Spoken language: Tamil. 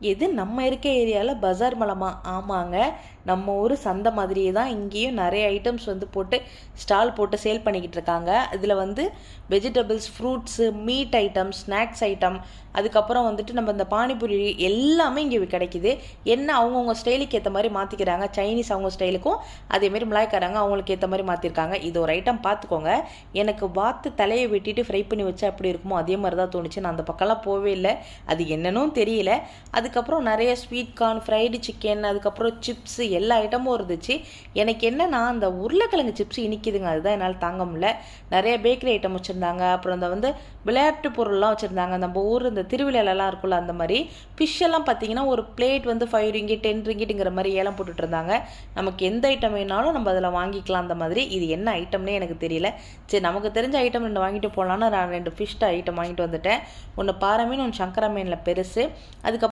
எது நம்ம இருக்க ஏரியாவில் பஜார் மலமா? ஆமாங்க, நம்ம ஊர் சந்தை மாதிரியே தான் இங்கேயும் நிறைய ஐட்டம்ஸ் வந்து போட்டு ஸ்டால் போட்டு சேல் பண்ணிக்கிட்டு இருக்காங்க. இதில் வந்து vegetables, fruits, meet item, snacks item, அதுக்கப்புறம் வந்துட்டு நம்ம இந்த பானிபூரி எல்லாமே இங்கே கிடைக்கிது. என்ன அவங்கவுங்க ஸ்டைலுக்கு ஏற்ற மாதிரி மாற்றிக்கிறாங்க. சைனீஸ் அவங்க ஸ்டைலுக்கும், அதேமாரி மலாய்க்காரங்க அவங்களுக்கு ஏற்ற மாதிரி மாற்றிருக்காங்க. இது ஒரு ஐட்டம் பார்த்துக்கோங்க. எனக்கு வாத்து தலையை வெட்டிட்டு ஃப்ரை பண்ணி வச்சா எப்படி இருக்குமோ அதே மாதிரி தான் தோணுச்சு. நான் அந்த பக்கம்லாம் போவே இல்லை, அது என்னன்னு தெரியல. அதுக்கப்புறம் நிறைய ஸ்வீட் கார்ன், ஃப்ரைடு சிக்கன், அதுக்கப்புறம் சிப்ஸு, எல்லா ஐட்டமும் இருந்துச்சு. எனக்கு என்னன்னா அந்த உருளைக்கிழங்கு சிப்ஸ் இனிக்குதுங்க, அதுதான் என்னால் தாங்க முடியல. நிறைய பேக்கரி ஐட்டம் வச்சுருந்தாங்க. அப்புறம் இந்த வந்து விளையாட்டு பொருள்லாம் வச்சுருந்தாங்க. நம்ம ஊர் இந்த திருவிழாலலாம் இருக்குல்ல அந்த மாதிரி. ஃபிஷ் எல்லாம் பார்த்தீங்கன்னா ஒரு பிளேட் வந்து 5 ரிங்கிட் 10 ரிங்கிட்டுங்கிற மாதிரி ஏலம் போட்டுட்டு இருந்தாங்க. நமக்கு எந்த ஐட்டம் வேணாலும் நம்ம அதில் வாங்கிக்கலாம் அந்த மாதிரி. இது என்ன ஐட்டம்னே எனக்கு தெரியல. சரி, நமக்கு தெரிஞ்ச ஐட்டம் 2 வாங்கிட்டு போகலான்னு நான் 2 ஃபிஷ் ஐட்டம் வாங்கிட்டு வந்துட்டேன். ஒன்று பாறை மீன், ஒன்று சங்கரா மீனில் பெருசு. அதுக்கப்புறம்